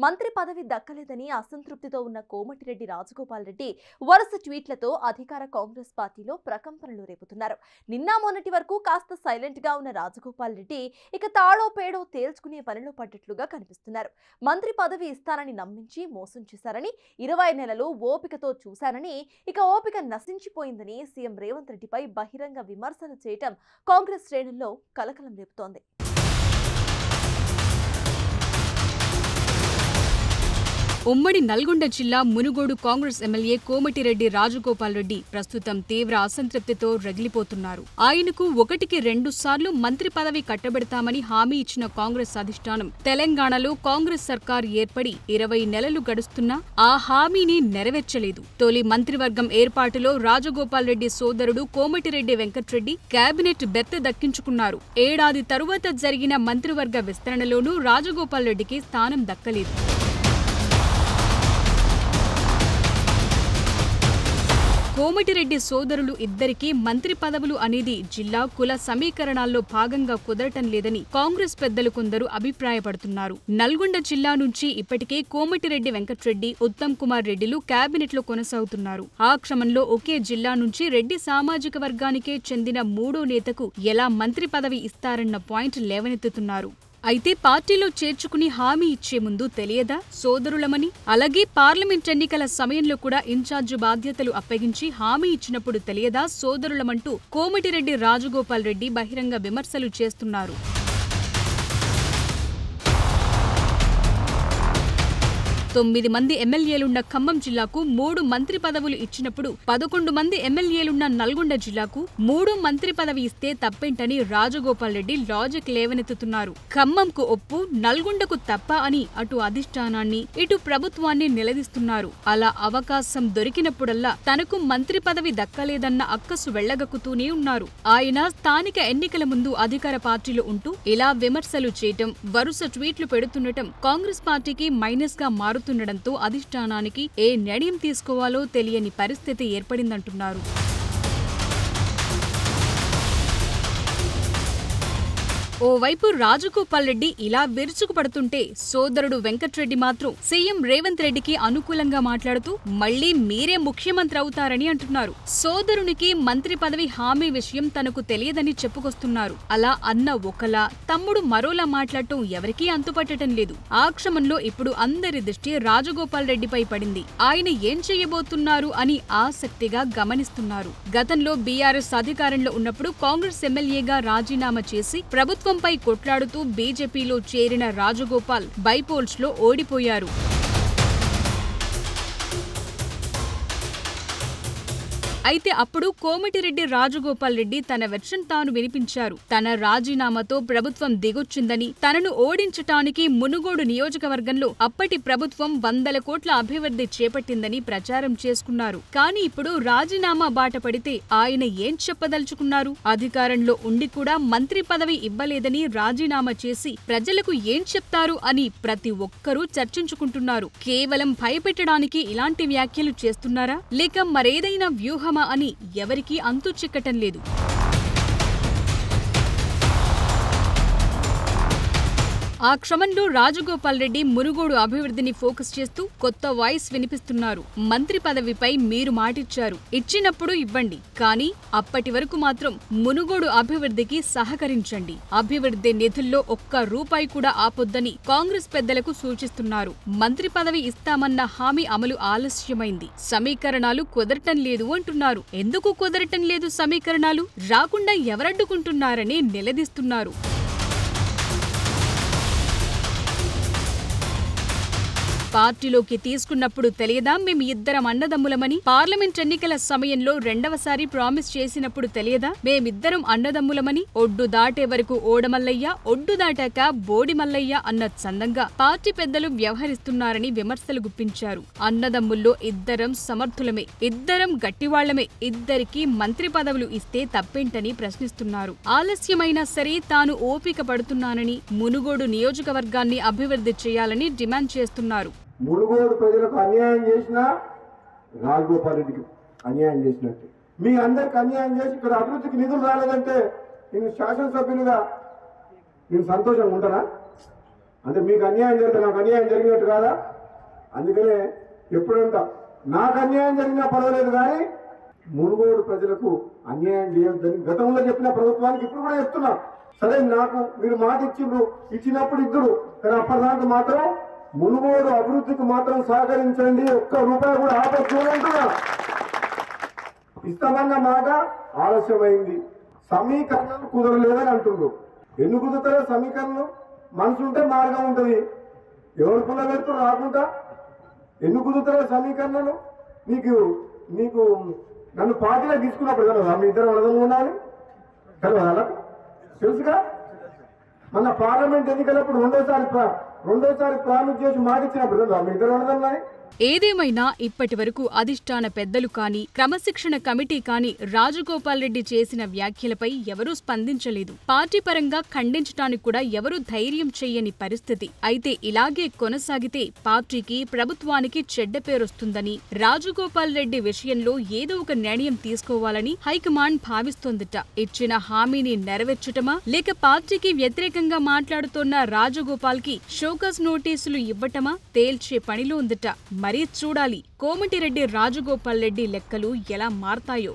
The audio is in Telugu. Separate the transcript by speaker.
Speaker 1: మంత్రి పదవి దక్కలేదని అసంతృప్తితో ఉన్న కోమటిరెడ్డి రాజగోపాల్ రెడ్డి వరుస ట్వీట్లతో అధికార కాంగ్రెస్ పార్టీలో ప్రకంపనలు రేపుతున్నారు. నిన్న మొన్నటి వరకు కాస్త సైలెంట్ గా ఉన్న రాజగోపాల్ రెడ్డి ఇక తాడో పేడో తేల్చుకునే పనిలో పడ్డట్లుగా కనిపిస్తున్నారు. మంత్రి పదవి ఇస్తానని నమ్మించి మోసం చేశారని, 20 నెలలు ఓపికతో చూశానని, ఇక ఓపిక నశించిపోయిందని సీఎం రేవంత్ రెడ్డిపై బహిరంగ విమర్శలు చేయటం కాంగ్రెస్ శ్రేణుల్లో కలకలం రేపుతోంది.
Speaker 2: ఉమ్మడి నల్గొండ జిల్లా మునుగోడు కాంగ్రెస్ ఎమ్మెల్యే కోమటిరెడ్డి రాజగోపాల్ రెడ్డి ప్రస్తుతం తీవ్ర అసంతృప్తితో రగిలిపోతున్నారు. ఆయనకు 1కి 2 సార్లు మంత్రి పదవి కట్టబెడతామని హామీ ఇచ్చిన కాంగ్రెస్ అధిష్టానం తెలంగాణలో కాంగ్రెస్ సర్కార్ ఏర్పడి 20 నెలలు గడుస్తున్నా ఆ హామీని నెరవేర్చలేదు. తొలి మంత్రివర్గం ఏర్పాటులో రాజగోపాల్ రెడ్డి సోదరుడు కోమటిరెడ్డి వెంకట్రెడ్డి కేబినెట్ బెర్త దక్కించుకున్నారు. ఏడాది తరువాత జరిగిన మంత్రివర్గ విస్తరణలోనూ రాజగోపాల్ రెడ్డికి స్థానం దక్కలేదు. కోమటిరెడ్డి సోదరులు ఇద్దరికీ మంత్రి పదవులు అనేది జిల్లా కుల సమీకరణాల్లో భాగంగా కుదరటం లేదని కాంగ్రెస్ పెద్దలు కొందరు అభిప్రాయపడుతున్నారు. నల్గొండ జిల్లా నుంచి ఇప్పటికే కోమటిరెడ్డి వెంకట్రెడ్డి, ఉత్తమ్ కుమార్ రెడ్డిలు కేబినెట్లో కొనసాగుతున్నారు. ఆ క్రమంలో ఒకే జిల్లా నుంచి రెడ్డి సామాజిక వర్గానికే చెందిన 3వ నేతకు ఎలా మంత్రి పదవి ఇస్తారన్న పాయింట్ లేవనెత్తుతున్నారు. అయితే పార్టీలో చేర్చుకుని హామీ ఇచ్చే ముందు తెలియదా సోదరులమని? అలాగే పార్లమెంట్ ఎన్నికల సమయంలో కూడా ఇన్ఛార్జి బాధ్యతలు అప్పగించి హామీ ఇచ్చినప్పుడు తెలియదా సోదరులమంటూ కోమటిరెడ్డి రాజగోపాల్ రెడ్డి బహిరంగ విమర్శలు చేస్తున్నారు. 9 మంది ఎమ్మెల్యేలున్న ఖమ్మం జిల్లాకు 3 మంత్రి పదవులు ఇచ్చినప్పుడు 11 మంది ఎమ్మెల్యేలున్న నల్గొండ జిల్లాకు 3 మంత్రి పదవి ఇస్తే తప్పేంటని రాజగోపాల్ రెడ్డి లాజిక్ లేవనెత్తుతున్నారు. ఖమ్మంకు ఒప్పు, నల్గొండకు తప్ప అని అటు అధిష్టానాన్ని ఇటు ప్రభుత్వాన్ని నిలదీస్తున్నారు. అలా అవకాశం దొరికినప్పుడల్లా తనకు మంత్రి పదవి దక్కలేదన్న అక్కసు వెళ్లగక్కుతూనే ఉన్నారు. ఆయన స్థానిక ఎన్నికల ముందు అధికార పార్టీలో ఉంటూ ఇలా విమర్శలు చేయటం, వరుస ట్వీట్లు పెడుతుండటం కాంగ్రెస్ పార్టీకి మైనస్ గా మారుతుండటంతో అధిష్టానానికి ఏ నిర్ణయం తీసుకోవాలో తెలియని పరిస్థితి ఏర్పడిందంటున్నారు. ఓవైపు రాజగోపాల్ రెడ్డి ఇలా విరుచుకుపడుతుంటే సోదరుడు వెంకట్రెడ్డి మాత్రం సీఎం రేవంత్ రెడ్డికి అనుకూలంగా మాట్లాడుతూ మళ్లీ మీరే ముఖ్యమంత్రి అవుతారని అంటున్నారు. సోదరునికి మంత్రి పదవి హామీ విషయం తనకు తెలియదని చెప్పుకొస్తున్నారు. అలా అన్న ఒకలా తమ్ముడు మరోలా మాట్లాడటం ఎవరికీ అంతుపట్టడం లేదు. ఆ క్రమంలో ఇప్పుడు అందరి దృష్టి రాజగోపాల్ రెడ్డిపై పడింది. ఆయన ఏం చేయబోతున్నారు అని ఆసక్తిగా గమనిస్తున్నారు. గతంలో బీఆర్ఎస్ అధికారంలో ఉన్నప్పుడు కాంగ్రెస్ ఎమ్మెల్యేగా రాజీనామా చేసి ప్రభుత్వంపై కొట్లాడుతూ బీజేపీలో చేరిన రాజగోపాల్ బైపోల్స్ లో ఓడిపోయారు. అయితే అప్పుడు కోమటిరెడ్డి రాజగోపాల్ రెడ్డి తన వెర్షన్ తాను వినిపించారు. తన రాజీనామాతో ప్రభుత్వం దిగొచ్చిందని, తనను ఓడించటానికి మునుగోడు నియోజకవర్గంలో అప్పటి ప్రభుత్వం 100 కోట్ల అభివృద్ధి చేపట్టిందని ప్రచారం చేసుకున్నారు. కానీ ఇప్పుడు రాజీనామా బాట పడితే ఆయన ఏం చెప్పదలుచుకున్నారు? అధికారంలో ఉండి కూడా మంత్రి పదవి ఇవ్వలేదని రాజీనామా చేసి ప్రజలకు ఏం చెప్తారు అని ప్రతి ఒక్కరూ చర్చించుకుంటున్నారు. కేవలం భయపెట్టడానికి ఇలాంటి వ్యాఖ్యలు చేస్తున్నారా, లేక మరేదైనా వ్యూహం అని ఎవరికీ అంతు చిక్కటం లేదు. ఆ క్రమంలో రాజగోపాల్ రెడ్డి మునుగోడు అభివృద్ధిని ఫోకస్ చేస్తూ కొత్త వాయిస్ వినిపిస్తున్నారు. మంత్రి పదవిపై మీరు మాటిచ్చారు, ఇచ్చినప్పుడు ఇవ్వండి, కానీ అప్పటి వరకు మాత్రం మునుగోడు అభివృద్ధికి సహకరించండి. అభివృద్ధి నిధుల్లో ఒక్క రూపాయి కూడా ఆపొద్దని కాంగ్రెస్ పెద్దలకు సూచిస్తున్నారు. మంత్రి పదవి ఇస్తామన్న హామీ అమలు ఆలస్యమైంది, సమీకరణాలు కుదరటం లేదు అంటున్నారు. ఎందుకు కుదరటం లేదు సమీకరణాలు? రాకుండా ఎవరడ్డుకుంటున్నారని నిలదీస్తున్నారు. పార్టీలోకి తీసుకున్నప్పుడు తెలియదా మేము ఇద్దరం అన్నదమ్ములమని? పార్లమెంట్ ఎన్నికల సమయంలో రెండవసారి ప్రామిస్ చేసినప్పుడు తెలియదా మేమిద్దరం అన్నదమ్ములమని? ఒడ్డు దాటే వరకు ఓడమల్లయ్య, ఒడ్డు దాటాక బోడిమల్లయ్య అన్న చందంగా పార్టీ పెద్దలు వ్యవహరిస్తున్నారని విమర్శలు గుప్పించారు. అన్నదమ్ముల్లో ఇద్దరం సమర్థులమే, ఇద్దరం గట్టివాళ్లమే, ఇద్దరికీ మంత్రి పదవులు ఇస్తే తప్పేంటని ప్రశ్నిస్తున్నారు. ఆలస్యమైనా సరే తాను ఓపిక పడుతున్నానని, మునుగోడు నియోజకవర్గాన్ని అభివృద్ధి చేయాలని డిమాండ్ చేస్తున్నారు.
Speaker 3: మునుగోడు ప్రజలకు అన్యాయం చేసినా రాజగోపాల్ రెడ్డికి అన్యాయం చేసినట్టు. మీ అందరికి అన్యాయం చేసి ఇక్కడ అభివృద్ధికి నిధులు రాలేదంటే నేను శాసనసభ్యులుగా నేను సంతోషంగా ఉంటానా? అంటే మీకు అన్యాయం జరిగితే నాకు అన్యాయం జరిగినట్టు కాదా? అందుకనే ఎప్పుడంట నాకు అన్యాయం జరిగినా పర్వాలేదు కానీ మునుగోడు ప్రజలకు అన్యాయం చేయొద్దని గతంలో చెప్పిన ప్రభుత్వానికి ఇప్పుడు కూడా చెప్తున్నా. సరే నాకు మీరు మాట ఇచ్చినప్పుడు ఇద్దరు, కానీ అప్పటిదాకా మాత్రం మునుగోడు అభివృద్ధికి మాత్రం సహకరించండి, ఒక్క రూపాయి కూడా ఆపచ్చు అంటున్నా. ఇస్తామన్న మాట ఆలస్యమైంది, సమీకరణలు కుదరలేదని అంటుండ్రు. ఎందుకు కుదురుతారో సమీకరణలు? మనసు ఉంటే మార్గం ఉంటుంది, ఎవరు పుల్ల పెడుతూ రాకుండా ఎందుకు కుదురుతారో సమీకరణలు? నీకు నన్ను పార్టీలో తీసుకున్నప్పుడు కదా మీ ఇద్దరు అర్థం ఉండాలి కదా, తెలుసుగా. మన పార్లమెంట్ ఎన్నికలప్పుడు రెండోసారి ప్రామిస్ చేసి మాట ఇచ్చినప్పుడు కదా మీ ఇద్దరు అర్థం.
Speaker 2: ఏదేమైనా ఇప్పటి వరకు అధిష్టాన పెద్దలు కానీ క్రమశిక్షణ కమిటీ కానీ రాజగోపాల్ రెడ్డి చేసిన వ్యాఖ్యలపై ఎవరూ స్పందించలేదు. పార్టీ పరంగా ఖండించడానికి కూడా ఎవరూ ధైర్యం చెయ్యని పరిస్థితి. అయితే ఇలాగే కొనసాగితే పార్టీకి ప్రభుత్వానికి చెడ్డ పేరొస్తుందని, రాజగోపాల్ రెడ్డి విషయంలో ఏదో ఒక నిర్ణయం తీసుకోవాలని హైకమాండ్ భావిస్తోందట. ఇచ్చిన హామీని నెరవేర్చటమా లేక పార్టీకి వ్యతిరేకంగా మాట్లాడుతోన్న రాజగోపాల్ కి షోకాజ్ నోటీసులు ఇవ్వటమా తేల్చే పనిలో ఉందట. మరీ చూడాలి కోమటిరెడ్డి రాజగోపాల్ రెడ్డి లెక్కలు ఎలా మారతాయో.